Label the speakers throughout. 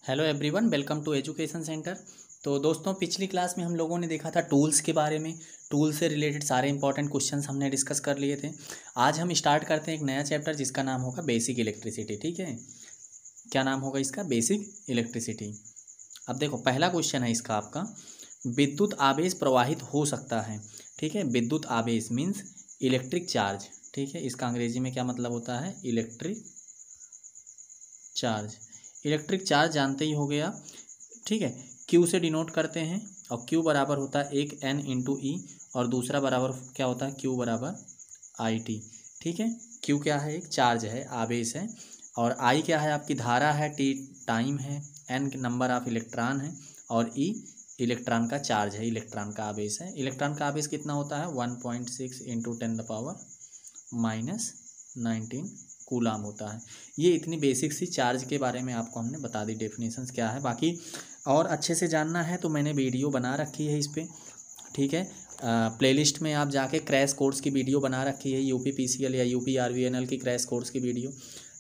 Speaker 1: Hello everyone, welcome to education centre. तो दोस्तों, पिछली क्लास में हम लोगों ने देखा था टूल्स के बारे में। टूल से रिलेटेड सारे इंपॉर्टेंट क्वेश्चंस हमने डिस्कस कर लिए थे। आज हम स्टार्ट करते हैं एक नया चैप्टर जिसका नाम होगा बेसिक इलेक्ट्रिसिटी। ठीक है, क्या नाम होगा इसका? Basic electricity. अब देखो, पहला क्वेश्चन है इसका आपका, विद्युत आवेश प्रवाहित हो सकता है। ठीक है, विद्युत आवेश मीन्स इलेक्ट्रिक चार्ज। ठीक है, इसका अंग्रेजी में क्या मतलब होता है? Electric charge. इलेक्ट्रिक चार्ज जानते ही हो गए आप। ठीक है, क्यू से डिनोट करते हैं और क्यू बराबर होता है एक एन इंटू ई और दूसरा बराबर क्या होता है? क्यू बराबर आई टी। ठीक है, क्यू क्या है? एक चार्ज है, आवेश है। और आई क्या है? आपकी धारा है, टी टाइम है, एन नंबर ऑफ इलेक्ट्रॉन है और ई इलेक्ट्रॉन का चार्ज है, इलेक्ट्रॉन का आवेश है। इलेक्ट्रॉन का आवेश कितना होता है? 1.6 इंटू 10⁻⁻19 कूलाम होता है। ये इतनी बेसिक सी चार्ज के बारे में आपको हमने बता दी, डेफिनेशंस क्या है। बाकी और अच्छे से जानना है तो मैंने वीडियो बना रखी है इस पर। ठीक है, प्लेलिस्ट में आप जाके क्रैश कोर्स की वीडियो बना रखी है, यूपी पीसीएल या यूपी आरवीएनएल की क्रैश कोर्स की वीडियो।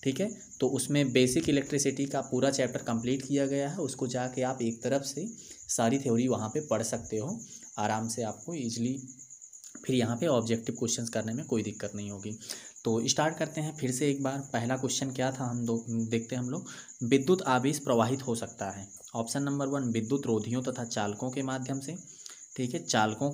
Speaker 1: ठीक है, तो उसमें बेसिक इलेक्ट्रिसिटी का पूरा चैप्टर कंप्लीट किया गया है। उसको जाके आप एक तरफ से सारी थ्योरी वहाँ पे पढ़ सकते हो आराम से, आपको ईजिली फिर यहाँ पे ऑब्जेक्टिव क्वेश्चंस करने में कोई दिक्कत नहीं होगी। तो स्टार्ट करते हैं फिर से एक बार। पहला क्वेश्चन क्या था हम देखते हैं हम लोग। विद्युत आवेश प्रवाहित हो सकता है। ऑप्शन नंबर 1, विद्युत रोधियों तथा चालकों के माध्यम से। ठीक है, चालकों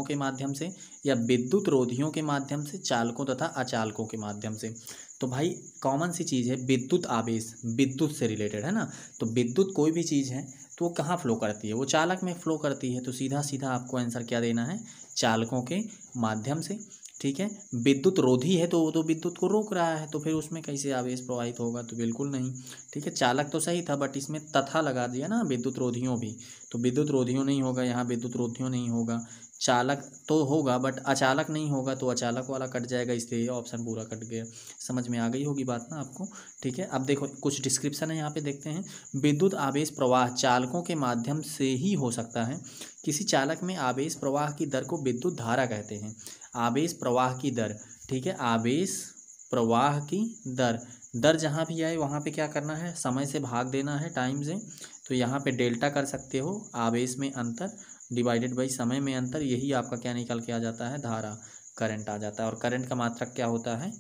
Speaker 1: के माध्यम से, या विद्युत रोधियों के माध्यम से, चालकों तथा अचालकों के माध्यम से। तो भाई कॉमन सी चीज़ है, विद्युत आवेश विद्युत से रिलेटेड है ना। तो विद्युत कोई भी चीज़ है तो वो कहाँ फ्लो करती है? वो चालक में फ्लो करती है। तो सीधा सीधा आपको आंसर क्या देना है? चालकों के माध्यम से। ठीक है, विद्युत रोधी है तो वो तो विद्युत को रोक रहा है, तो फिर उसमें कैसे आवेश प्रवाहित होगा? तो बिल्कुल नहीं। ठीक है, चालक तो सही था बट इसमें तथा लगा दिया ना, विद्युत रोधियों भी। तो विद्युत रोधियों नहीं होगा, यहाँ विद्युत रोधियों नहीं होगा। चालक तो होगा बट अचालक नहीं होगा, तो अचालक वाला कट जाएगा, इसलिए ऑप्शन पूरा कट गया। समझ में आ गई होगी बात ना आपको। ठीक है, अब देखो कुछ डिस्क्रिप्शन है यहाँ पे, देखते हैं। विद्युत आवेश प्रवाह चालकों के माध्यम से ही हो सकता है। किसी चालक में आवेश प्रवाह की दर को विद्युत धारा कहते हैं। आवेश प्रवाह की दर। ठीक है, आवेश प्रवाह की दर। दर जहाँ भी आए वहाँ पे क्या करना है? समय से भाग देना है, टाइम से। तो यहाँ पे डेल्टा कर सकते हो, आवेश में अंतर डिवाइडेड बाई समय में अंतर। यही आपका क्या निकल के आ जाता है? धारा, करंट आ जाता है। और करंट का मात्रक क्या होता है?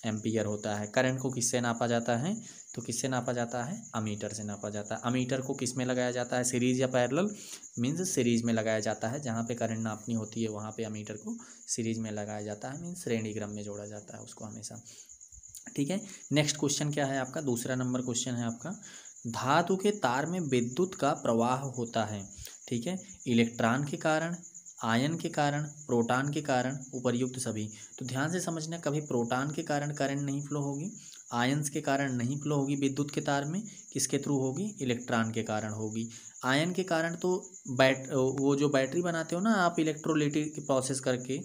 Speaker 1: एम्पियर होता है। करंट को किससे नापा जाता है? तो किससे नापा जाता है? अमीटर से नापा जाता है। अमीटर को किस में लगाया जाता है? सीरीज या पैरेलल? मीन्स सीरीज में लगाया जाता है। जहाँ पे करंट नापनी होती है वहाँ पे अमीटर को सीरीज में लगाया जाता है, मीन्स श्रेणी क्रम में जोड़ा जाता है उसको हमेशा। ठीक है, नेक्स्ट क्वेश्चन क्या है आपका? दूसरा नंबर क्वेश्चन है आपका, धातु के तार में विद्युत का प्रवाह होता है। ठीक है, इलेक्ट्रॉन के कारण, आयन के कारण, प्रोटॉन के कारण, उपर्युक्त सभी। तो ध्यान से समझना, कभी प्रोटॉन के कारण करंट नहीं फ्लो होगी, आयन्स के कारण नहीं फ्लो होगी विद्युत के तार में। किसके थ्रू होगी? इलेक्ट्रॉन के कारण होगी। आयन के कारण तो वो जो बैटरी बनाते हो ना आप इलेक्ट्रोलाइटिक प्रोसेस करके।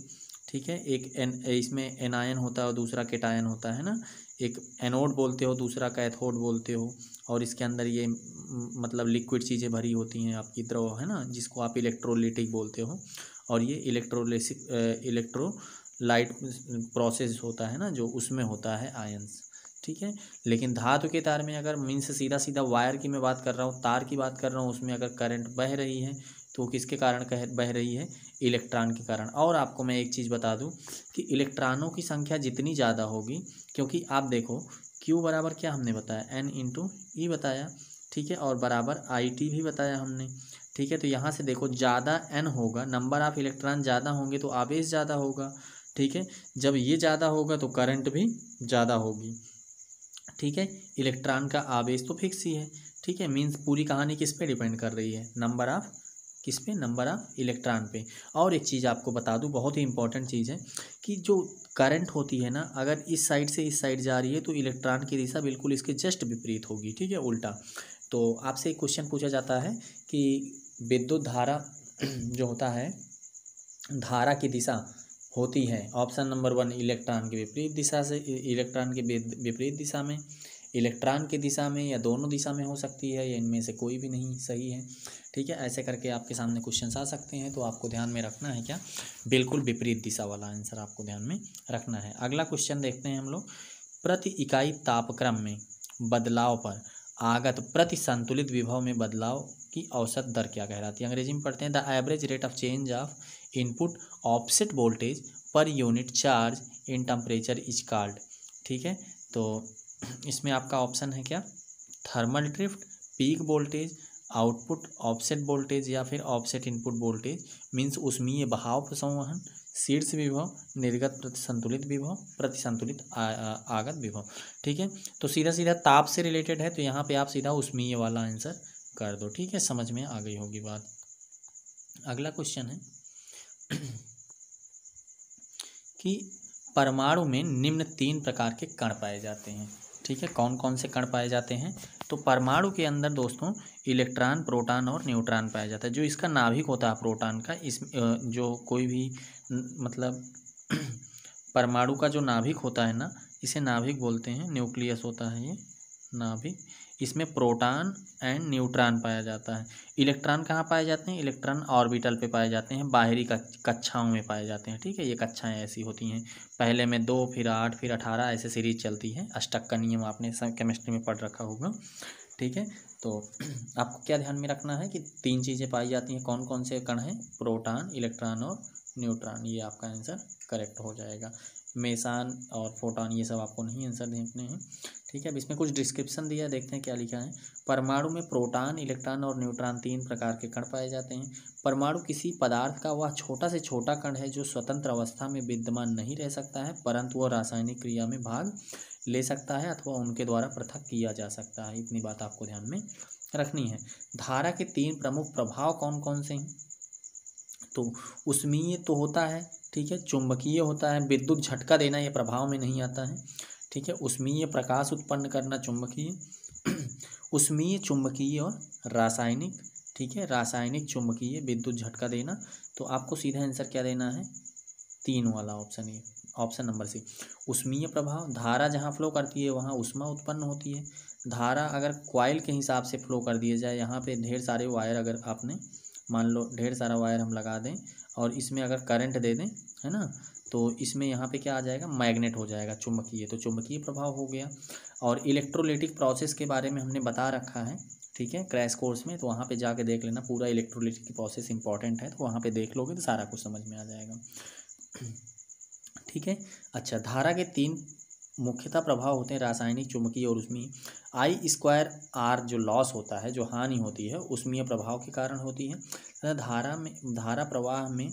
Speaker 1: ठीक है, एक इसमें एनायन होता है और दूसरा केटायन होता है ना। एक एनोड बोलते हो, दूसरा कैथोड बोलते हो। और इसके अंदर ये मतलब लिक्विड चीज़ें भरी होती हैं आपकी, द्रव है ना, जिसको आप इलेक्ट्रोलाइटिक बोलते हो। और ये इलेक्ट्रोलाइट प्रोसेस होता है ना जो, उसमें होता है आयंस। ठीक है, लेकिन धातु के तार में अगर मीन्स सीधा सीधा वायर की मैं बात कर रहा हूँ, तार की बात कर रहा हूँ, उसमें अगर करंट बह रही है तो किसके कारण बह रही है? इलेक्ट्रॉन के कारण। और आपको मैं एक चीज़ बता दूं कि इलेक्ट्रॉनों की संख्या जितनी ज़्यादा होगी, क्योंकि आप देखो Q बराबर क्या हमने बताया? N इंटू ई बताया। ठीक है, और बराबर आई टी भी बताया हमने। ठीक है, तो यहाँ से देखो ज़्यादा N होगा, नंबर ऑफ इलेक्ट्रॉन ज़्यादा होंगे तो आवेश ज़्यादा होगा। ठीक है, जब ये ज़्यादा होगा तो करंट भी ज़्यादा होगी। ठीक है, इलेक्ट्रॉन का आवेश तो फिक्स ही है। ठीक है, मीन्स पूरी कहानी किस पे डिपेंड कर रही है? नंबर ऑफ, किस पे? नंबर ऑफ इलेक्ट्रॉन पे। और एक चीज़ आपको बता दूं, बहुत ही इंपॉर्टेंट चीज़ है कि जो करंट होती है ना, अगर इस साइड से इस साइड जा रही है तो इलेक्ट्रॉन की दिशा बिल्कुल इसके जस्ट विपरीत होगी। ठीक है, उल्टा। तो आपसे एक क्वेश्चन पूछा जाता है कि विद्युत धारा जो होता है, धारा की दिशा होती है ऑप्शन नंबर 1 इलेक्ट्रॉन के विपरीत दिशा से, इलेक्ट्रॉन के विपरीत दिशा में, इलेक्ट्रॉन की दिशा में, या दोनों दिशा में हो सकती है, या इनमें से कोई भी नहीं सही है। ठीक है, ऐसे करके आपके सामने क्वेश्चन आ सकते हैं। तो आपको ध्यान में रखना है क्या? बिल्कुल विपरीत दिशा वाला आंसर आपको ध्यान में रखना है। अगला क्वेश्चन देखते हैं हम लोग। प्रति इकाई तापक्रम में बदलाव पर आगत प्रति संतुलित विभव में बदलाव की औसत दर क्या कहलाती है। अंग्रेजी में पढ़ते हैं the average rate of change of input offset voltage per unit charge in temperature is called. ठीक है, तो इसमें आपका ऑप्शन है क्या, thermal drift, peak voltage, output offset voltage या फिर ऑफसेट इनपुट वोल्टेज। मीन्स ऊष्मीय बहाव संवहन, शीर्ष विभव, निर्गत प्रति संतुलित विभव, प्रति संतुलित आगत विभव। ठीक है, तो सीधा सीधा ताप से रिलेटेड है, तो यहाँ पे आप सीधा ऊष्मीय वाला आंसर कर दो। ठीक है, समझ में आ गई होगी बात। अगला क्वेश्चन है कि परमाणु में निम्न 3 प्रकार के कण पाए जाते हैं। ठीक है, कौन कौन से कण पाए जाते हैं, तो परमाणु के अंदर दोस्तों इलेक्ट्रॉन, प्रोटॉन और न्यूट्रॉन पाया जाता है। जो इसका नाभिक होता है प्रोटॉन का, इस जो कोई भी मतलब परमाणु का जो नाभिक होता है ना, इसे नाभिक बोलते हैं, न्यूक्लियस होता है ये नाभिक। इसमें प्रोटॉन एंड न्यूट्रॉन पाया जाता है। इलेक्ट्रॉन कहाँ पाए जाते हैं, इलेक्ट्रॉन ऑर्बिटल पे पाए जाते हैं, बाहरी कक्षाओं में पाए जाते हैं। ठीक है, ये कक्षाएं ऐसी होती हैं, पहले में 2, फिर 8, फिर 18 ऐसे सीरीज चलती है। अष्टक का नियम आपने केमिस्ट्री में पढ़ रखा होगा। ठीक है, तो आपको क्या ध्यान में रखना है कि 3 चीज़ें पाई जाती हैं। कौन कौन से कण हैं, प्रोटॉन, इलेक्ट्रॉन और न्यूट्रॉन। ये आपका आंसर करेक्ट हो जाएगा। मेसान और फोटॉन ये सब आपको नहीं आंसर देखने हैं। ठीक है, अब इसमें कुछ डिस्क्रिप्शन दिया, देखते हैं क्या लिखा है। परमाणु में प्रोटॉन, इलेक्ट्रॉन और न्यूट्रॉन 3 प्रकार के कण पाए जाते हैं। परमाणु किसी पदार्थ का वह छोटा से छोटा कण है जो स्वतंत्र अवस्था में विद्यमान नहीं रह सकता है, परंतु वह रासायनिक क्रिया में भाग ले सकता है अथवा उनके द्वारा पृथक किया जा सकता है। इतनी बात आपको ध्यान में रखनी है। धारा के 3 प्रमुख प्रभाव कौन कौन से हैं, तो ऊष्मीय तो होता है, ठीक है, चुंबकीय होता है, विद्युत झटका देना ये प्रभाव में नहीं आता है। ठीक है, ऊष्मीय प्रकाश उत्पन्न करना चुंबकीय, ऊष्मीय, चुंबकीय और रासायनिक। ठीक है, रासायनिक, चुंबकीय, विद्युत झटका देना। तो आपको सीधा आंसर क्या देना है, 3 वाला ऑप्शन है, ऑप्शन नंबर सी। ऊष्मीय प्रभाव, धारा जहाँ फ्लो करती है वहाँ ऊष्मा उत्पन्न होती है। धारा अगर कॉइल के हिसाब से फ्लो कर दिया जाए, यहाँ पे ढेर सारे वायर, अगर आपने मान लो ढेर सारा वायर हम लगा दें और इसमें अगर करंट दे दें, है ना, तो इसमें यहाँ पे क्या आ जाएगा, मैग्नेट हो जाएगा, चुंबकीय। तो चुंबकीय प्रभाव हो गया। और इलेक्ट्रोलिटिक प्रोसेस के बारे में हमने बता रखा है, ठीक है, क्रैश कोर्स में, तो वहाँ पे जाके देख लेना, पूरा इलेक्ट्रोलिटिक की प्रोसेस इंपॉर्टेंट है, तो वहाँ पे देख लोगे तो सारा कुछ समझ में आ जाएगा। ठीक है, अच्छा, धारा के 3 मुख्यतः प्रभाव होते हैं, रासायनिक, चुंबकीय और ऊष्मीय। I²R जो लॉस होता है, जो हानि होती है, ऊष्मीय प्रभाव के कारण होती है। धारा प्रवाह में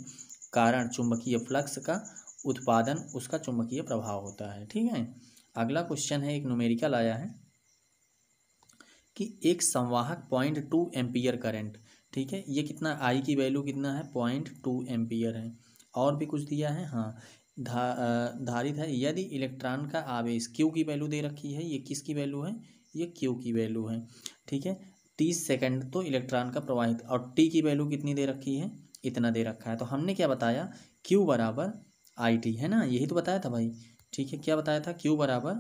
Speaker 1: कारण चुंबकीय फ्लक्स का उत्पादन, उसका चुंबकीय प्रभाव होता है। ठीक है, अगला क्वेश्चन है, एक न्यूमेरिकल आया है कि एक संवाहक 0.2 एम्पियर करंट, ठीक है, ये कितना, I की वैल्यू कितना है, 0.2 एम्पियर है। और भी कुछ दिया है, हाँ, धारित है यदि इलेक्ट्रॉन का आवेश Q की वैल्यू दे रखी है, ये किसकी वैल्यू है, ये Q की वैल्यू है। ठीक है, 30 सेकंड तो इलेक्ट्रॉन का प्रवाहित, और T की वैल्यू कितनी दे रखी है, इतना दे रखा है। तो हमने क्या बताया, Q बराबर IT, है ना, यही तो बताया था भाई। ठीक है, क्या बताया था, Q बराबर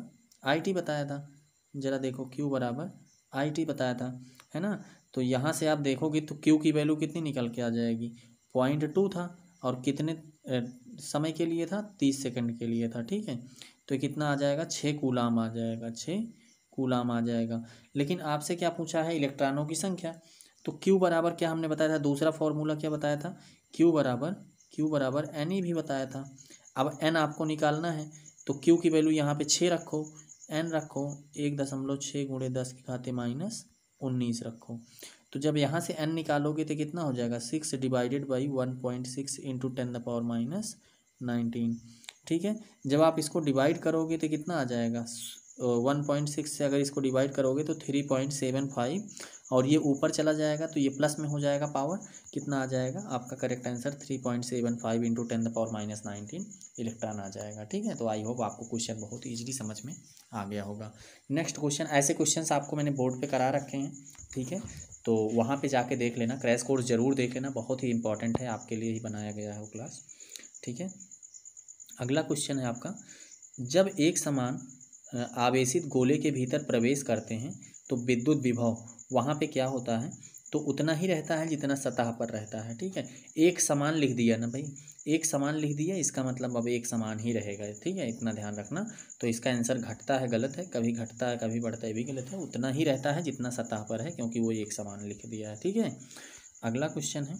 Speaker 1: IT बताया था। जरा देखो, Q बराबर IT बताया था, है ना। तो यहाँ से आप देखोगे तो Q की वैल्यू कितनी निकल के आ जाएगी, 0.2 था, और कितने समय के लिए था, 30 सेकंड के लिए था। ठीक है, तो कितना आ जाएगा, 6 कूलाम आ जाएगा, 6 कूलाम आ जाएगा। लेकिन आपसे क्या पूछा है, इलेक्ट्रॉनों की संख्या। तो Q बराबर क्या हमने बताया था, दूसरा फॉर्मूला क्या बताया था, Q बराबर NE भी बताया था। अब N आपको निकालना है, तो Q की वैल्यू यहाँ पे 6 रखो, N रखो 1.6 × 10⁻19 रखो। तो जब यहाँ से n निकालोगे तो कितना हो जाएगा, 6 डिवाइडेड बाई 1.6 इंटू 10⁻19। ठीक है, जब आप इसको डिवाइड करोगे तो कितना आ जाएगा, 1.6 से अगर इसको डिवाइड करोगे तो 3.75, और ये ऊपर चला जाएगा तो ये प्लस में हो जाएगा पावर, कितना आ जाएगा आपका करेक्ट आंसर, 3.75 इंटू 10⁻19 इलेक्ट्रॉन आ जाएगा। ठीक है, तो आई होप आपको क्वेश्चन बहुत ईजिली समझ में आ गया होगा। नेक्स्ट क्वेश्चन, ऐसे क्वेश्चंस आपको मैंने बोर्ड पे करा रखे हैं, ठीक है, तो वहाँ पे जाके देख लेना, क्रैश कोर्स ज़रूर देख लेना, बहुत ही इंपॉर्टेंट है, आपके लिए ही बनाया गया है वो क्लास। ठीक है, अगला क्वेश्चन है आपका, जब एक समान आवेशित गोले के भीतर प्रवेश करते हैं तो विद्युत विभव वहाँ पे क्या होता है, तो उतना ही रहता है जितना सतह पर रहता है, ठीक है। एक समान लिख दिया ना भाई, एक समान लिख दिया, इसका मतलब अब एक समान ही रहेगा, ठीक है, इतना ध्यान रखना। तो इसका आंसर घटता है गलत है, कभी घटता है कभी बढ़ता है भी गलत है, उतना ही रहता है जितना सतह पर है, क्योंकि वो एक समान लिख दिया है, ठीक है। अगला क्वेश्चन है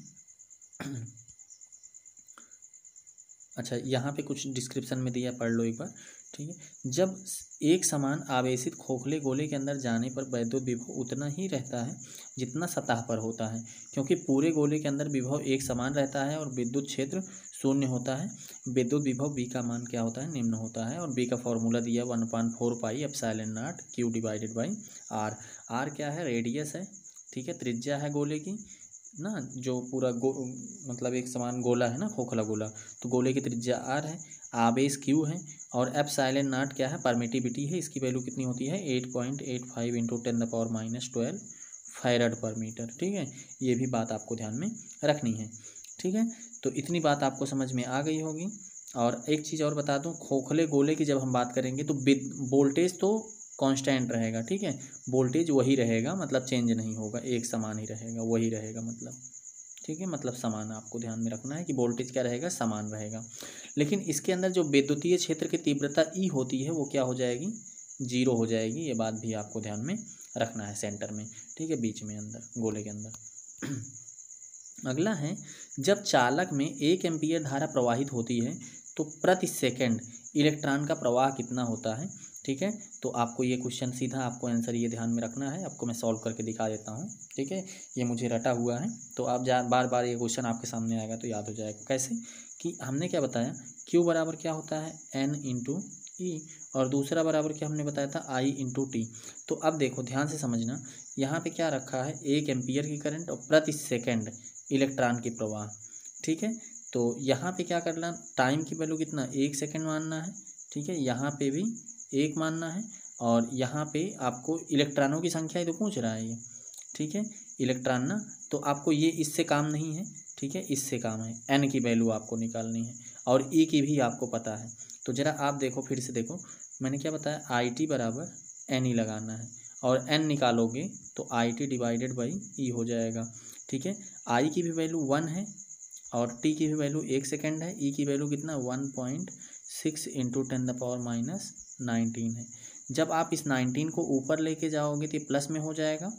Speaker 1: अच्छा, यहाँ पे कुछ डिस्क्रिप्शन में दिया, पढ़ लो एक बार, ठीक है। जब एक समान आवेशित खोखले गोले के अंदर जाने पर वैद्युत विभव उतना ही रहता है जितना सतह पर होता है, क्योंकि पूरे गोले के अंदर विभव एक समान रहता है और विद्युत क्षेत्र शून्य होता है। विद्युत विभव बी का मान क्या होता है, निम्न होता है। और बी का फॉर्मूला दिया 1/4 pi epsilon naught q divided by r. R क्या है, रेडियस है, ठीक है, त्रिज्या है गोले की ना, जो पूरा मतलब एक समान गोला है ना, खोखला गोला, तो गोले की त्रिज्या आर है, आवेश क्यू है, और एप्सिलॉन नॉट क्या है, परमिटिविटी है, इसकी वैल्यू कितनी होती है 8.85 × 10⁻⁻12 फैरड पर मीटर, ठीक है। ये भी बात आपको ध्यान में रखनी है, ठीक है। तो इतनी बात आपको समझ में आ गई होगी। और एक चीज़ और बता दूं, खोखले गोले की जब हम बात करेंगे तो वोल्टेज तो कांस्टेंट रहेगा, ठीक है, वोल्टेज वही रहेगा, मतलब चेंज नहीं होगा, एक समान ही रहेगा, वही रहेगा मतलब, ठीक है, मतलब समान। आपको ध्यान में रखना है कि वोल्टेज क्या रहेगा, समान रहेगा। लेकिन इसके अंदर जो विद्युतीय क्षेत्र की तीव्रता ई होती है वो क्या हो जाएगी, 0 हो जाएगी। ये बात भी आपको ध्यान में रखना है सेंटर में, ठीक है, बीच में अंदर गोले के अंदर। अगला है, जब चालक में 1 एम्पीयर धारा प्रवाहित होती है तो प्रति सेकंड इलेक्ट्रॉन का प्रवाह कितना होता है, ठीक है। तो आपको ये क्वेश्चन सीधा, आपको आंसर ये ध्यान में रखना है, आपको मैं सॉल्व करके दिखा देता हूँ, ठीक है। ये मुझे रटा हुआ है, तो आप बार बार ये क्वेश्चन आपके सामने आएगा तो याद हो जाएगा। कैसे कि हमने क्या बताया, Q बराबर क्या होता है N × E, और दूसरा बराबर क्या हमने बताया था I × T। तो अब देखो ध्यान से समझना, यहाँ पे क्या रखा है, 1 एम्पीयर की करंट और प्रति सेकेंड इलेक्ट्रॉन की प्रवाह, ठीक है। तो यहाँ पे क्या करना, टाइम की वैल्यू कितना 1 सेकेंड मानना है, ठीक है, यहाँ पे भी 1 मानना है, और यहाँ पे आपको इलेक्ट्रॉनों की संख्या ही तो पूछ रहा है ये, ठीक है, इलेक्ट्रॉन ना, तो आपको ये इससे काम नहीं है, ठीक है, इससे काम है, एन की वैल्यू आपको निकालनी है, और ई की भी आपको पता है। तो ज़रा आप देखो, फिर से देखो, मैंने क्या बताया, आई टी बराबर एन ई लगाना है, और एन निकालोगे तो I T divided by E हो जाएगा, ठीक है। आई की भी वैल्यू 1 है, और टी की भी वैल्यू 1 सेकेंड है, ई की वैल्यू कितना 1.6 × 10⁻19 है। जब आप इस 19 को ऊपर लेके जाओगे तो ये प्लस में हो जाएगा,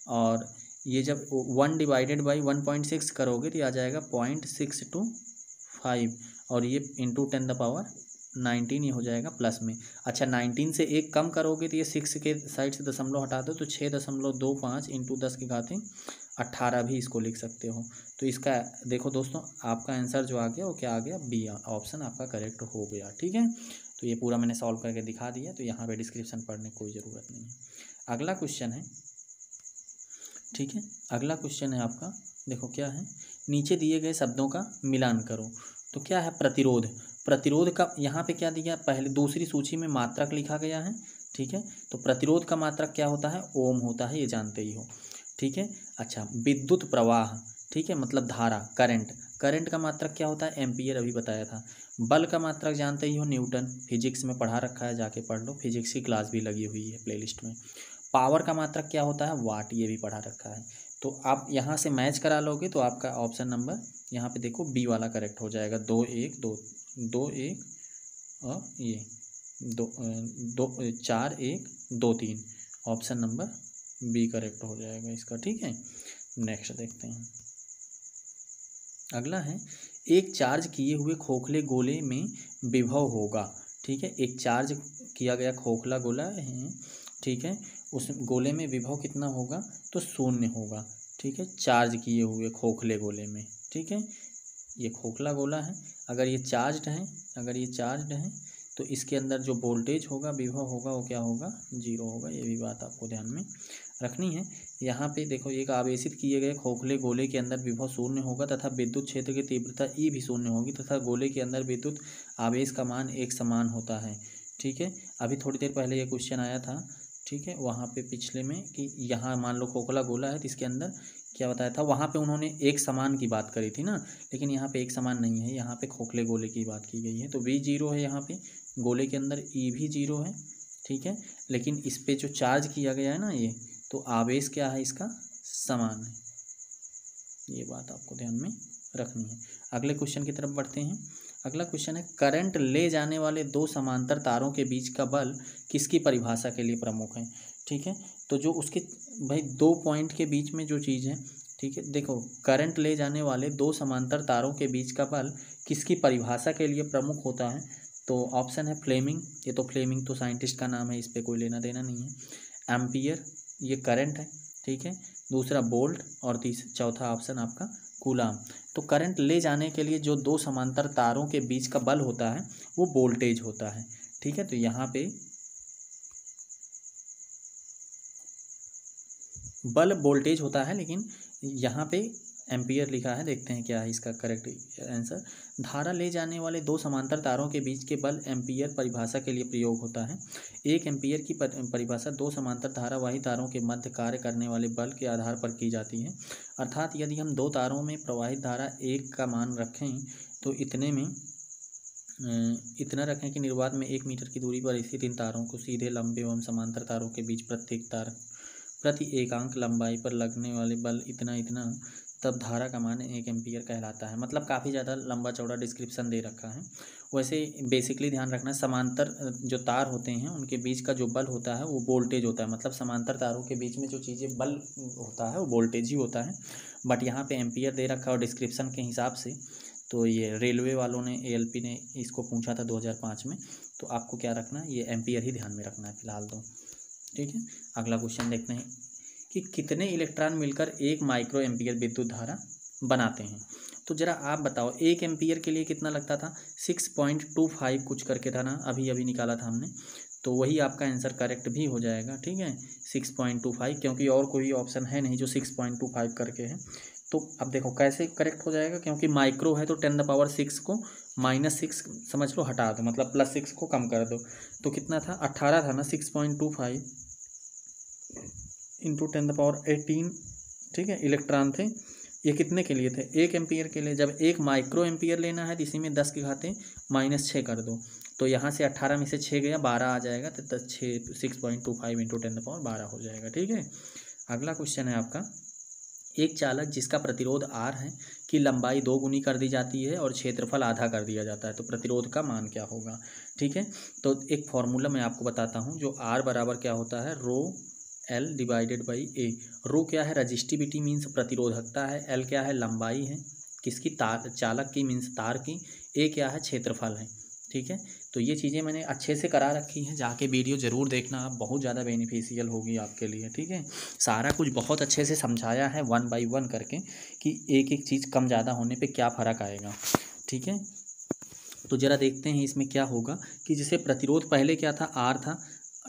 Speaker 1: और ये जब 1 डिवाइडेड बाई 1.6 करोगे तो आ जाएगा 0.625, और ये × 10⁻19 ये हो जाएगा प्लस में। अच्छा, 19 से 1 कम करोगे तो ये 6 के साइड से दशमलव हटा दो तो 6.25 × 10⁻18 भी इसको लिख सकते हो। तो इसका देखो दोस्तों, आपका आंसर जो आ गया वो क्या आ गया, बी ऑप्शन आपका करेक्ट हो गया, ठीक है। तो ये पूरा मैंने सॉल्व करके दिखा दिया, तो यहाँ पे डिस्क्रिप्शन पढ़ने की कोई ज़रूरत नहीं है। अगला क्वेश्चन है, ठीक है, अगला क्वेश्चन है आपका, देखो क्या है, नीचे दिए गए शब्दों का मिलान करो। तो क्या है, प्रतिरोध, प्रतिरोध का यहाँ पे क्या दिया, पहले दूसरी सूची में मात्रक लिखा गया है, ठीक है। तो प्रतिरोध का मात्रक क्या होता है, ओम होता है, ये जानते ही हो, ठीक है। अच्छा, विद्युत प्रवाह, ठीक है, मतलब धारा, करंट, करंट का मात्रक क्या होता है, एम्पियर, अभी बताया था। बल का मात्रक जानते ही हो, न्यूटन, फिजिक्स में पढ़ा रखा है, जाके पढ़ लो, फिजिक्स की क्लास भी लगी हुई है प्लेलिस्ट में। पावर का मात्रक क्या होता है, वाट, ये भी पढ़ा रखा है। तो आप यहाँ से मैच करा लोगे तो आपका ऑप्शन नंबर यहाँ पे देखो बी वाला करेक्ट हो जाएगा, 2 1 2 2 1 और ये 4 1 2 3, ऑप्शन नंबर बी करेक्ट हो जाएगा इसका, ठीक है। नेक्स्ट देखते हैं, अगला है, एक चार्ज किए हुए खोखले गोले में विभव होगा, ठीक है, एक चार्ज किया गया खोखला गोला है, ठीक है, उस गोले में विभव कितना होगा, तो 0 होगा, ठीक है, चार्ज किए हुए खोखले गोले में, ठीक है, ये खोखला गोला है, अगर ये चार्ज्ड है, अगर ये चार्ज्ड है तो इसके अंदर जो वोल्टेज होगा, विभव होगा, वो क्या होगा, 0 होगा। ये भी बात आपको ध्यान में रखनी है। यहाँ पे देखो, एक आवेशित किए गए खोखले गोले के अंदर विभव 0 होगा तथा विद्युत क्षेत्र की तीव्रता ई भी 0 होगी तथा गोले के अंदर विद्युत आवेश का मान एक समान होता है, ठीक है। अभी थोड़ी देर पहले ये क्वेश्चन आया था, ठीक है, वहाँ पे पिछले में, कि यहाँ मान लो खोखला गोला है तो इसके अंदर क्या बताया था, वहाँ पे उन्होंने एक समान की बात करी थी ना, लेकिन यहाँ पे एक समान नहीं है, यहाँ पे खोखले गोले की बात की गई है। तो V 0 है, यहाँ पे गोले के अंदर E भी 0 है, ठीक है, लेकिन इस पे जो चार्ज किया गया है ना ये, तो आवेश क्या है इसका, समान है, ये बात आपको ध्यान में रखनी है। अगले क्वेश्चन की तरफ बढ़ते हैं। अगला क्वेश्चन है करंट ले जाने वाले दो समांतर तारों के बीच का बल किसकी परिभाषा के लिए प्रमुख है। ठीक है, तो जो उसके भाई दो पॉइंट के बीच में जो चीज़ है, ठीक है, देखो करंट ले जाने वाले दो समांतर तारों के बीच का बल किसकी परिभाषा के लिए प्रमुख होता है, तो ऑप्शन है फ्लेमिंग, ये तो फ्लेमिंग तो साइंटिस्ट का नाम है, इस पर कोई लेना देना नहीं है। एम्पियर ये करंट है, ठीक है, दूसरा बोल्ट और चौथा ऑप्शन आपका कूलाम। तो करंट ले जाने के लिए जो दो समांतर तारों के बीच का बल होता है वो वोल्टेज होता है। ठीक है, तो यहाँ पे बल वोल्टेज होता है, लेकिन यहाँ पे एम्पियर लिखा है, देखते हैं क्या है इसका करेक्ट आंसर। धारा ले जाने वाले दो समांतर तारों के बीच के बल एम्पियर परिभाषा के लिए प्रयोग होता है। एक एम्पियर की परिभाषा दो समांतर धारावाही तारों के मध्य कार्य करने वाले बल के आधार पर की जाती है। अर्थात यदि हम दो तारों में प्रवाहित धारा 1 का मान रखें तो इतना रखें कि निर्वात में 1 मीटर की दूरी पर स्थित इन तारों को सीधे लंबे एवं समांतर तारों के बीच प्रत्येक तार प्रति एकांक लंबाई पर लगने वाले बल इतना, तब धारा का मान 1 एम्पियर कहलाता है। मतलब काफ़ी ज़्यादा लंबा चौड़ा डिस्क्रिप्शन दे रखा है। वैसे बेसिकली ध्यान रखना, समांतर जो तार होते हैं उनके बीच का जो बल होता है वो वोल्टेज होता है। मतलब समांतर तारों के बीच में जो चीज़ें बल होता है वो वोल्टेज ही होता है, बट यहाँ पे एम्पियर दे रखा है और डिस्क्रिप्शन के हिसाब से। तो ये रेलवे वालों ने ALP ने इसको पूछा था 2005 में, तो आपको क्या रखना है, ये एम्पियर ही ध्यान में रखना है फिलहाल तो। ठीक है, अगला क्वेश्चन देखते हैं कि कितने इलेक्ट्रॉन मिलकर 1 माइक्रो एम्पियर विद्युत धारा बनाते हैं। तो जरा आप बताओ 1 एम्पियर के लिए कितना लगता था, 6.25 कुछ करके था ना, अभी निकाला था हमने, तो वही आपका आंसर करेक्ट भी हो जाएगा। ठीक है, 6.25, क्योंकि और कोई ऑप्शन है नहीं जो 6.25 करके है। तो अब देखो कैसे करेक्ट हो जाएगा, क्योंकि माइक्रो है तो 10⁻6 को -6 समझ लो हटा दो, मतलब +6 को कम कर दो, तो कितना था 18 था ना। 6.25 इंटू 10⁻18, ठीक है, इलेक्ट्रॉन थे। ये कितने के लिए थे, 1 एम्पियर के लिए। जब 1 माइक्रो एम्पियर लेना है तो इसी में 10 के घाते -6 कर दो, तो यहाँ से 18 में से 6 गया 12 आ जाएगा, तो 6.25 इंटू 10⁻12 हो जाएगा। ठीक है, अगला क्वेश्चन है आपका, एक चालक जिसका प्रतिरोध R है की लंबाई 2 गुनी कर दी जाती है और क्षेत्रफल आधा कर दिया जाता है, तो प्रतिरोध का मान क्या होगा। ठीक है, तो एक फॉर्मूला मैं आपको बताता हूँ, जो R बराबर क्या होता है, ρL डिवाइडेड बाई A। रो क्या है, रजिस्टिविटी मीन्स प्रतिरोधकता है, L क्या है, लंबाई है किसकी, तार चालक की मीन्स तार की, A क्या है, क्षेत्रफल है। ठीक है, तो ये चीज़ें मैंने अच्छे से करा रखी हैं, जाके वीडियो ज़रूर देखना आप, बहुत ज़्यादा बेनिफिशियल होगी आपके लिए। ठीक है, सारा कुछ बहुत अच्छे से समझाया है 1 बाई 1 करके, कि एक एक चीज़ कम ज़्यादा होने पे क्या फ़र्क आएगा। ठीक है, तो ज़रा देखते हैं इसमें क्या होगा, कि जैसे प्रतिरोध पहले क्या था, R था,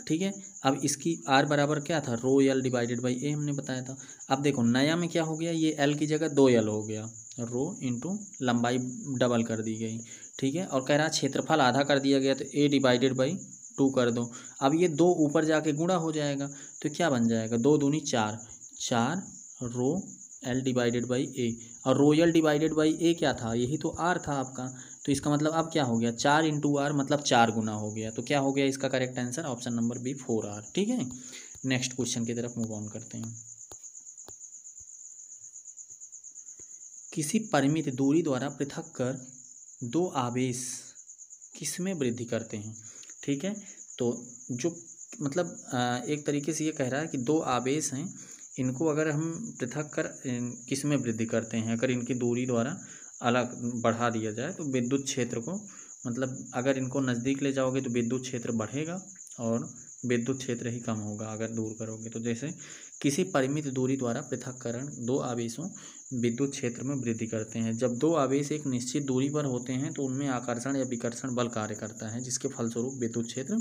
Speaker 1: ठीक है, अब इसकी R बराबर क्या था, ρL डिवाइडेड बाई A हमने बताया था। अब देखो नया में क्या हो गया, ये L की जगह 2L हो गया, रो इंटू लंबाई डबल कर दी गई। ठीक है, और कह रहा क्षेत्रफल आधा कर दिया गया, तो A डिवाइडेड बाई 2 कर दो। अब ये 2 ऊपर जाके गुणा हो जाएगा, तो क्या बन जाएगा, 2 दूनी 4, 4 रो L डिवाइडेड बाई A, और ρL डिवाइडेड बाई A क्या था, यही तो R था आपका, तो इसका मतलब अब क्या हो गया, 4 इंटू R मतलब 4 गुना हो गया, तो क्या हो गया इसका correct answer, option number B 4R। ठीक है, नेक्स्ट क्वेश्चन की तरफ मूव ऑन करते हैं। किसी परिमित दूरी द्वारा पृथक कर दो आवेश किसमें वृद्धि करते हैं। ठीक है, तो जो मतलब एक तरीके से ये कह रहा है कि दो आवेश हैं, इनको अगर हम पृथक कर किस में वृद्धि करते हैं, अगर इनकी दूरी द्वारा अलग बढ़ा दिया जाए तो विद्युत क्षेत्र को, मतलब अगर इनको नज़दीक ले जाओगे तो विद्युत क्षेत्र बढ़ेगा और विद्युत क्षेत्र ही कम होगा अगर दूर करोगे। तो जैसे किसी परिमित दूरी द्वारा पृथक्करण दो आवेशों विद्युत क्षेत्र में वृद्धि करते हैं। जब दो आवेश एक निश्चित दूरी पर होते हैं तो उनमें आकर्षण या विकर्षण बल कार्य करता है, जिसके फलस्वरूप विद्युत क्षेत्र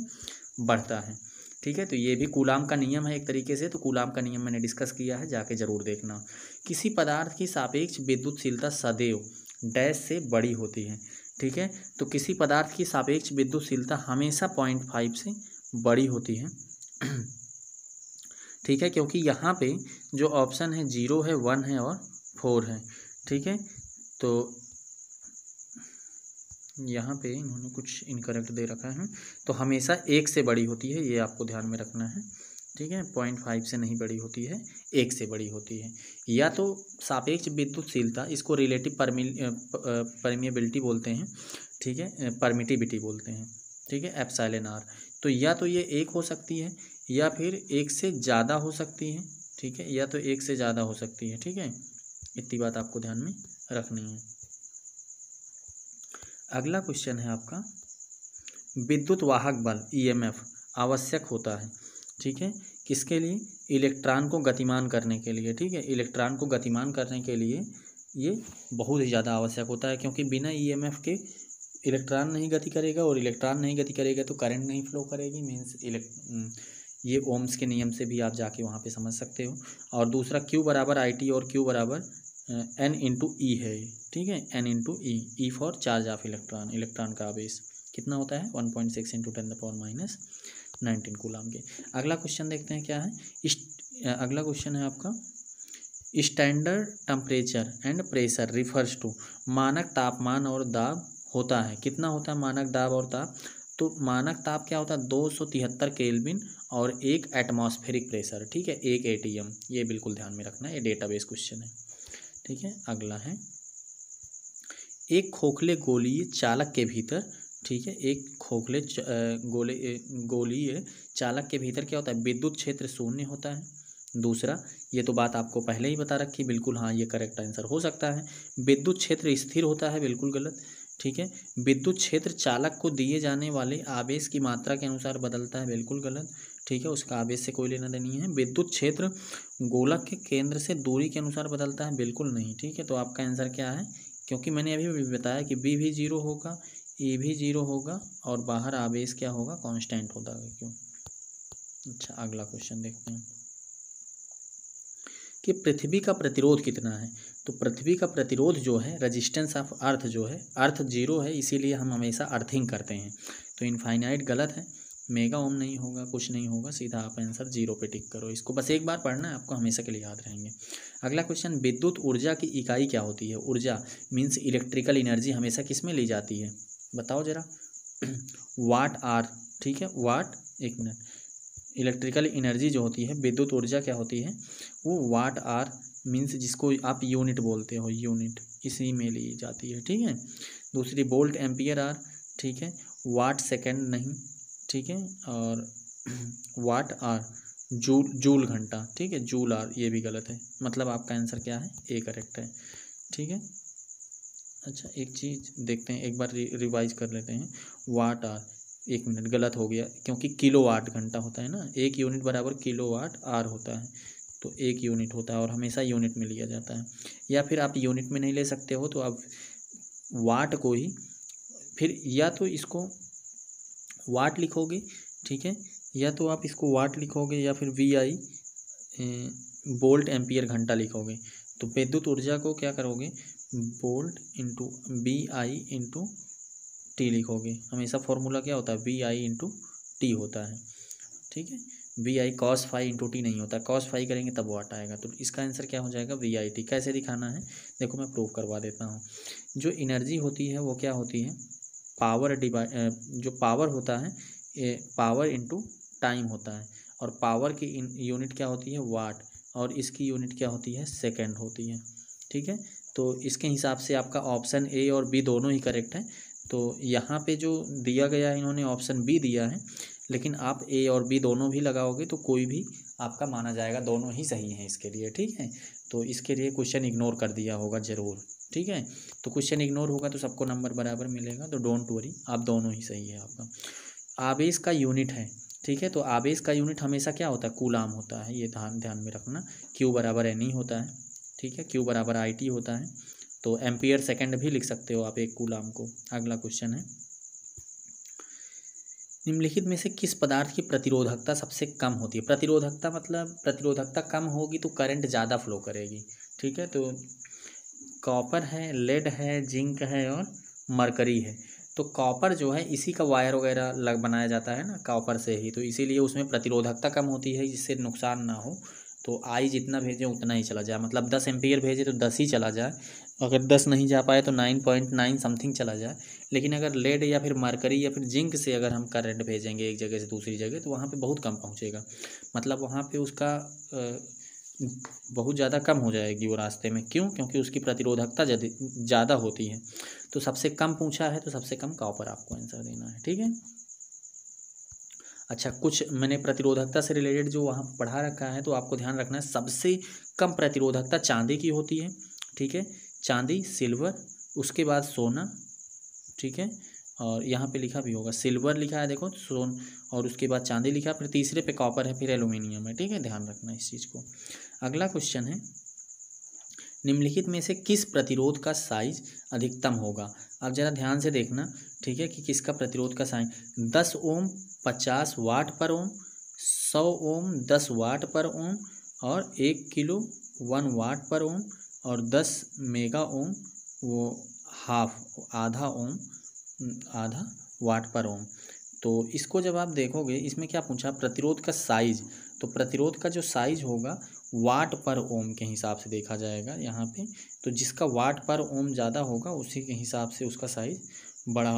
Speaker 1: बढ़ता है। ठीक है, तो ये भी कूलाम का नियम है एक तरीके से, तो कूलाम का नियम मैंने डिस्कस किया है, जाके जरूर देखना। किसी पदार्थ की सापेक्ष विद्युतशीलता सदैव डैश से बड़ी होती है। ठीक है, तो किसी पदार्थ की सापेक्ष विद्युतशीलता हमेशा 0.5 से बड़ी होती है। ठीक है, क्योंकि यहाँ पे जो ऑप्शन है 0 है, 1 है और 4 है। ठीक है, तो यहाँ पे इन्होंने कुछ इनकरेक्ट दे रखा है, तो हमेशा 1 से बड़ी होती है, ये आपको ध्यान में रखना है। ठीक है, 0.5 से नहीं बड़ी होती है, 1 से बड़ी होती है। या तो सापेक्ष विद्युतशीलता, इसको रिलेटिव परमिएबिलिटी बोलते हैं, ठीक है, परमिटिविटी बोलते हैं, ठीक है, एप्सिलॉन आर। तो या तो ये 1 हो सकती है या फिर 1 से ज़्यादा हो सकती है, ठीक है, या तो 1 से ज़्यादा हो सकती है, ठीक है, इतनी बात आपको ध्यान में रखनी है। अगला क्वेश्चन है आपका, विद्युत वाहक बल ईएमएफ आवश्यक होता है, ठीक है, किसके लिए? इलेक्ट्रॉन को गतिमान करने के लिए, ठीक है, इलेक्ट्रॉन को गतिमान करने के लिए ये बहुत ही ज़्यादा आवश्यक होता है, क्योंकि बिना ईएमएफ के इलेक्ट्रॉन नहीं गति करेगा, और इलेक्ट्रॉन नहीं गति करेगा तो करंट नहीं फ्लो करेगी, मीन्स ये ओम्स के नियम से भी आप जाके वहाँ पे समझ सकते हो। और दूसरा Q बराबर IT और Q बराबर N इंटू ई है, ठीक है, N into E for charge of electron, electron का आवेश कितना होता है 1.6 इंटू 10⁻⁹ कूलम के। अगला क्वेश्चन देखते हैं क्या है। अगला क्वेश्चन है आपका, standard temperature and pressure refers to, मानक तापमान और दाब होता है, कितना होता है मानक दाब और ताप? तो मानक ताप क्या होता है 273 केल्विन और 1 एटमॉस्फेरिक प्रेशर, ठीक है, 1 ATM। ये बिल्कुल ध्यान में रखना है, ये डेटाबेस क्वेश्चन है, ठीक है। अगला है, एक खोखले गोलीय चालक के भीतर, ठीक है, एक खोखले गोलीय चालक के भीतर क्या होता है, विद्युत क्षेत्र शून्य होता है। दूसरा, ये तो बात आपको पहले ही बता रखी, बिल्कुल हाँ, ये करेक्ट आंसर हो सकता है। विद्युत क्षेत्र स्थिर होता है, बिल्कुल गलत, ठीक है। विद्युत क्षेत्र चालक को दिए जाने वाले आवेश की मात्रा के अनुसार बदलता है, बिल्कुल गलत, ठीक है, उसका आवेश से कोई लेना देनी है। विद्युत क्षेत्र गोलक के केंद्र से दूरी के अनुसार बदलता है, बिल्कुल नहीं, ठीक है। तो आपका आंसर क्या है, क्योंकि मैंने अभी भी बताया कि बी भी 0 होगा, ए भी 0 होगा, और बाहर आवेश क्या होगा, कांस्टेंट होता है, क्यों। अच्छा, अगला क्वेश्चन देखते हैं कि पृथ्वी का प्रतिरोध कितना है। तो पृथ्वी का प्रतिरोध जो है, रेजिस्टेंस ऑफ अर्थ जो है, अर्थ 0 है, इसीलिए हम हमेशा अर्थिंग करते हैं। तो इनफाइनाइट गलत है, मेगा ओम नहीं होगा, कुछ नहीं होगा, सीधा आप आंसर 0 पे टिक करो। इसको बस एक बार पढ़ना है, आपको हमेशा के लिए याद रहेंगे। अगला क्वेश्चन, विद्युत ऊर्जा की इकाई क्या होती है? ऊर्जा मीन्स इलेक्ट्रिकल एनर्जी हमेशा किस में ली जाती है, बताओ जरा। वाट आर, ठीक है, वाट, एक मिनट, इलेक्ट्रिकल एनर्जी जो होती है, विद्युत ऊर्जा क्या होती है, वो वाट आर मीन्स जिसको आप यूनिट बोलते हो, यूनिट, इसी में ली जाती है, ठीक है। दूसरी वोल्ट एम्पियर आर, ठीक है, वाट सेकंड नहीं, ठीक है, और वाट आर जूल घंटा, ठीक है, जूल आर, ये भी गलत है, मतलब आपका आंसर क्या है, ए करेक्ट है, ठीक है। अच्छा, एक चीज़ देखते हैं, एक बार रिवाइज कर लेते हैं। वाट आर, एक मिनट, गलत हो गया, क्योंकि किलोवाट घंटा होता है ना, 1 यूनिट बराबर किलोवाट आर होता है, तो 1 यूनिट होता है, और हमेशा यूनिट में लिया जाता है। या फिर आप यूनिट में नहीं ले सकते हो तो आप वाट को ही फिर या तो इसको वाट लिखोगे, ठीक है, या तो आप इसको वाट लिखोगे, या फिर VI वोल्ट एम्पियर घंटा लिखोगे। तो विद्युत ऊर्जा को क्या करोगे, volt into VI into T लिखोगे। हमेशा फॉर्मूला क्या होता है, VI इंटू टी होता है, ठीक है। VI cos phi into t नहीं होता, cos फाई करेंगे तब वाट आएगा। तो इसका आंसर क्या हो जाएगा, VIT। कैसे दिखाना है, देखो मैं प्रूव करवा देता हूँ। जो एनर्जी होती है वो क्या होती है, पावर जो पावर होता है, पावर इंटू टाइम होता है, और पावर की यूनिट क्या होती है, वाट, और इसकी यूनिट क्या होती है, सेकेंड होती है, ठीक है। तो इसके हिसाब से आपका ऑप्शन ए और बी दोनों ही करेक्ट है। तो यहाँ पे जो दिया गया है, इन्होंने ऑप्शन बी दिया है, लेकिन आप ए और बी दोनों भी लगाओगे तो कोई भी आपका माना जाएगा, दोनों ही सही हैं इसके लिए, ठीक है। तो इसके लिए क्वेश्चन इग्नोर कर दिया होगा ज़रूर, ठीक है। तो क्वेश्चन इग्नोर होगा तो सबको नंबर बराबर मिलेगा, तो डोंट वरी, आप दोनों ही सही है आपका। आवेश का यूनिट है, ठीक है, तो आवेश का यूनिट हमेशा क्या होता है, कूलाम होता है, ये ध्यान में रखना। Q बराबर NE होता है, ठीक है, Q बराबर IT होता है। तो एम्पियर सेकंड भी लिख सकते हो आप एक कूलाम को। अगला क्वेश्चन है, निम्नलिखित में से किस पदार्थ की प्रतिरोधकता सबसे कम होती है? प्रतिरोधकता मतलब प्रतिरोधकता कम होगी तो करंट ज़्यादा फ्लो करेगी, ठीक है। तो कॉपर है, लेड है, जिंक है, और मरकरी है। तो कॉपर जो है, इसी का वायर वगैरह बनाया जाता है ना कॉपर से ही, तो इसीलिए उसमें प्रतिरोधकता कम होती है, जिससे नुकसान ना हो। तो आई जितना भेजे उतना ही चला जाए, मतलब 10 एम्पियर भेजे तो 10 ही चला जाए, अगर 10 नहीं जा पाए तो 9.9 समथिंग चला जाए। लेकिन अगर लेड या फिर मरकरी या फिर जिंक से अगर हम करंट भेजेंगे एक जगह से दूसरी जगह, तो वहाँ पे बहुत कम पहुँचेगा, मतलब वहाँ पे उसका बहुत ज़्यादा कम हो जाएगी वो रास्ते में। क्यों? क्योंकि उसकी प्रतिरोधकता ज़्यादा होती है। तो सबसे कम पूछा है तो सबसे कम कॉपर आपको आंसर देना है, ठीक है। अच्छा, कुछ मैंने प्रतिरोधकता से रिलेटेड जो वहाँ पढ़ा रखा है, तो आपको ध्यान रखना है सबसे कम प्रतिरोधकता चांदी की होती है, ठीक है। चांदी, सिल्वर, उसके बाद सोना, ठीक है। और यहाँ पे लिखा भी होगा सिल्वर लिखा है, देखो सोन, और उसके बाद चांदी लिखा, फिर तीसरे पे कॉपर है, फिर एल्यूमिनियम है, ठीक है। ध्यान रखना इस चीज़ को। अगला क्वेश्चन है, निम्नलिखित में से किस प्रतिरोध का साइज अधिकतम होगा? आप ज़रा ध्यान से देखना, ठीक है, कि किसका प्रतिरोध का साइज 10 ओम 50 वाट पर ओम, 100 ओम 10 वाट पर ओम, और 1 किलो 1 वाट पर ओम, और 10 मेगा ओम वो आधा ओम आधा वाट पर ओम। तो इसको जब आप देखोगे, इसमें क्या पूछा, प्रतिरोध का साइज, तो प्रतिरोध का जो साइज होगा वाट पर ओम के हिसाब से देखा जाएगा यहाँ पे। तो जिसका वाट पर ओम ज़्यादा होगा उसी के हिसाब से उसका साइज बड़ा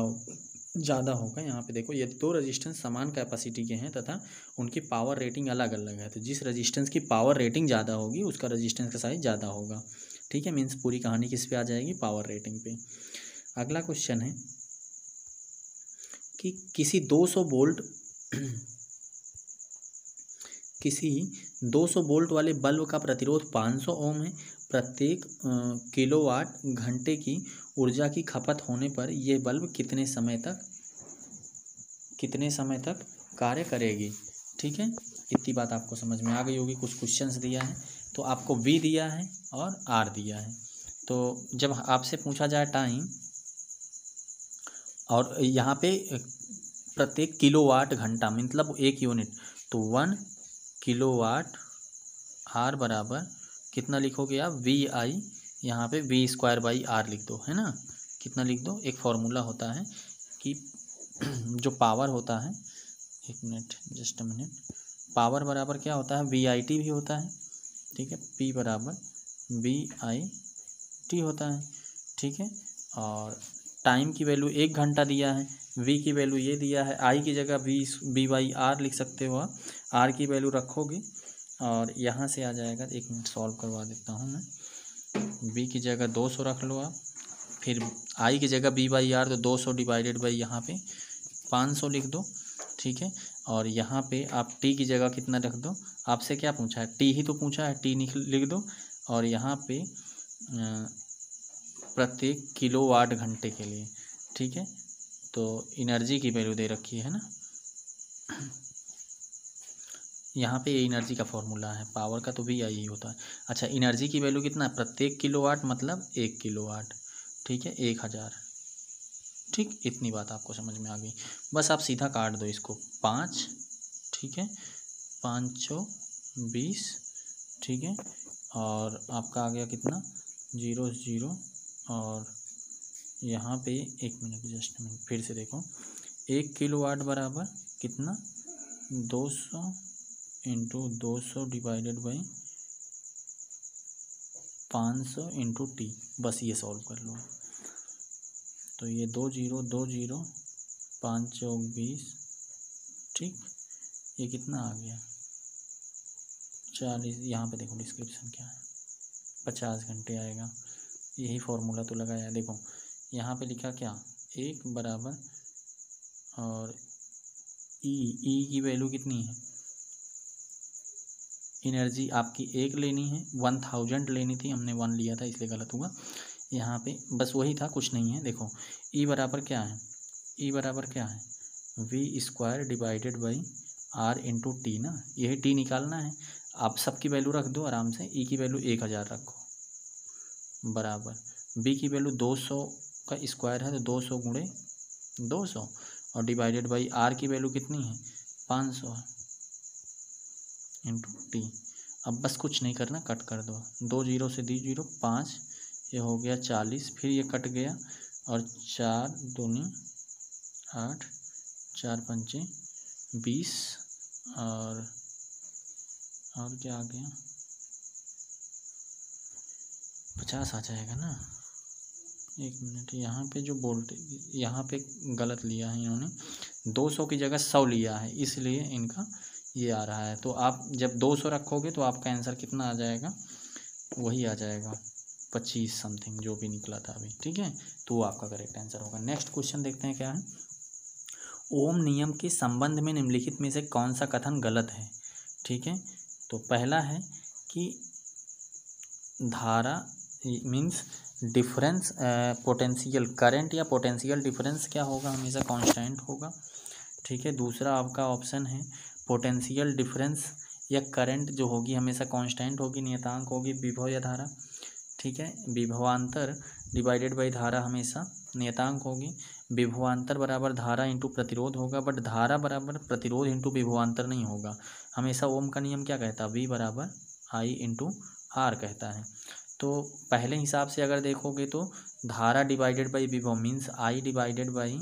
Speaker 1: ज़्यादा होगा। यहाँ पे देखो, ये दो रेजिस्टेंस समान कैपेसिटी के हैं तथा उनकी पावर रेटिंग अलग अलग है, तो जिस रेजिस्टेंस की पावर रेटिंग ज़्यादा होगी उसका रेजिस्टेंस का साइज ज़्यादा होगा, ठीक है। मीन्स पूरी कहानी किस पे आ जाएगी, पावर रेटिंग पे। अगला क्वेश्चन है कि किसी 200 वोल्ट वाले बल्ब का प्रतिरोध 500 ओम है। प्रत्येक किलोवाट घंटे की ऊर्जा की खपत होने पर यह बल्ब कितने समय तक कार्य करेगी, ठीक है। इतनी बात आपको समझ में आ गई होगी। कुछ क्वेश्चंस दिया है, तो आपको V दिया है और R दिया है। तो जब आपसे पूछा जाए टाइम, और यहाँ पे प्रत्येक किलोवाट घंटा मतलब 1 यूनिट, तो 1 किलोवाट आर बराबर कितना लिखोगे आप, VI, यहाँ पे V²/R लिख दो, है ना। कितना लिख दो, एक फॉर्मूला होता है कि जो पावर होता है, एक minute just a minute, power बराबर क्या होता है, VIT भी होता है, ठीक है। P बराबर VIT होता है, ठीक है। और टाइम की वैल्यू 1 घंटा दिया है, V की वैल्यू ये दिया है, I की जगह V/R लिख सकते हो आप, R की वैल्यू रखोगे और यहाँ से आ जाएगा। एक मिनट सॉल्व करवा देता हूँ मैं। V की जगह 200 रख लो आप, फिर I की जगह V/R, तो 200 डिवाइडेड बाई यहाँ पे 500 लिख दो, ठीक है। और यहाँ पे आप T की जगह कितना रख दो, आपसे क्या पूछा है, T ही तो पूछा है, T लिख दो। और यहाँ पे प्रत्येक किलोवाट घंटे के लिए, ठीक है। तो एनर्जी की वैल्यू दे रखी है ना, यहाँ पे एनर्जी का फॉर्मूला है, पावर का तो VI ही होता है। अच्छा, एनर्जी की वैल्यू कितना है, प्रत्येक किलोवाट मतलब 1 किलोवाट, ठीक है, 1000, ठीक। इतनी बात आपको समझ में आ गई। बस आप सीधा काट दो इसको, 5, ठीक है, 520, ठीक है। और आपका आ गया कितना, 0 0, और यहाँ पे 1 मिनट जस्ट मिनट फिर से देखो, 1 किलोवाट बराबर कितना, 200 into 200 divided by 500 into T। बस ये सॉल्व कर लो। तो ये 2 0 2 0, 5 चौक 20, ठीक। ये कितना आ गया, 40। यहाँ पे देखो डिस्क्रिप्शन क्या है, 50 घंटे आएगा। यही फॉर्मूला तो लगाया, देखो यहाँ पे लिखा क्या, 1 बराबर, और ई की वैल्यू कितनी है, एनर्जी आपकी 1 लेनी है, 1000 लेनी थी, हमने 1 लिया था इसलिए गलत हुआ। यहाँ पे बस वही था, कुछ नहीं है। देखो ई बराबर क्या है, ई बराबर क्या है, V² divided by R into T ना, यही T निकालना है। आप सबकी वैल्यू रख दो आराम से, ई की वैल्यू 1000 रखो, बराबर B की वैल्यू 200 का स्क्वायर है, तो 200 गुणे 200, और डिवाइडेड बाई R की वैल्यू कितनी है, 500 है, इंटू T। अब बस कुछ नहीं करना, कट कर दो, 2 0 से 2 0, 5, ये हो गया 40, फिर ये कट गया, और 4 दूनी 8, 4 पंचे 20, और क्या आ गया, 50 आ जाएगा ना। एक मिनट, यहाँ पे जो वोल्टेज यहाँ पे गलत लिया है इन्होंने, 200 की जगह 100 लिया है, इसलिए इनका ये आ रहा है। तो आप जब 200 रखोगे तो आपका आंसर कितना आ जाएगा, वही आ जाएगा 25 समथिंग जो भी निकला था अभी, ठीक है। तो वो आपका करेक्ट आंसर होगा। नेक्स्ट क्वेश्चन देखते हैं क्या है। ओम नियम के संबंध में निम्नलिखित में से कौन सा कथन गलत है, ठीक है। तो पहला है कि धारा मीन्स डिफरेंस पोटेंशियल करंट या पोटेंशियल डिफरेंस क्या होगा, हमेशा कांस्टेंट होगा, ठीक है। दूसरा आपका ऑप्शन है पोटेंशियल डिफरेंस या करंट जो होगी हमेशा कांस्टेंट होगी, नियतांक होगी विभव या धारा, ठीक है। विभवांतर डिवाइडेड बाई धारा हमेशा नियतांक होगी। विभवांतर बराबर धारा इंटू प्रतिरोध होगा, बट धारा बराबर प्रतिरोध इंटू विभवांतर नहीं होगा। हमेशा ओम का नियम क्या कहता है, V बराबर I इंटू R कहता है। तो पहले हिसाब से अगर देखोगे तो धारा डिवाइडेड बाई विभव मीन्स I डिवाइडेड बाई,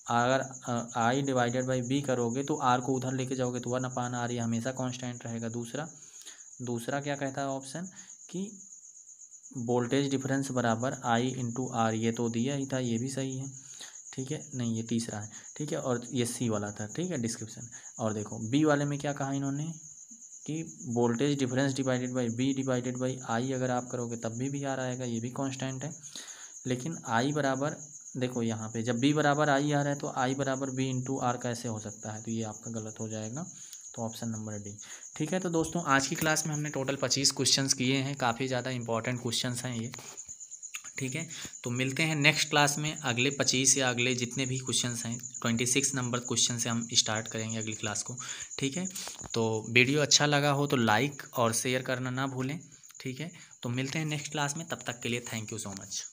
Speaker 1: अगर I डिवाइडेड बाई V करोगे तो R को उधर लेके जाओगे तो 1/R, ये हमेशा कांस्टेंट रहेगा। दूसरा क्या कहता है ऑप्शन कि वोल्टेज डिफरेंस बराबर I इंटू R, ये तो दिया ही था, ये भी सही है, ठीक है। नहीं, ये तीसरा है, ठीक है। और ये C वाला था, ठीक है, डिस्क्रिप्शन। और देखो B वाले में क्या कहा इन्होंने कि voltage difference divided by V divided by I, अगर आप करोगे तब भी R आएगा, ये भी कांस्टेंट है। लेकिन I बराबर, देखो यहाँ पे जब B बराबर I आ रहा है तो I बराबर V इंटू R कैसे हो सकता है, तो ये आपका गलत हो जाएगा। तो ऑप्शन नंबर डी, ठीक है। तो दोस्तों आज की क्लास में हमने टोटल 25 क्वेश्चंस किए हैं, काफ़ी ज़्यादा इंपॉर्टेंट क्वेश्चंस हैं ये, ठीक है। तो मिलते हैं नेक्स्ट क्लास में, अगले 25 या अगले जितने भी क्वेश्चंस हैं 26 नंबर क्वेश्चन से हम स्टार्ट करेंगे अगली क्लास को, ठीक है। तो वीडियो अच्छा लगा हो तो लाइक और शेयर करना ना भूलें, ठीक है। तो मिलते हैं नेक्स्ट क्लास में, तब तक के लिए थैंक यू सो मच।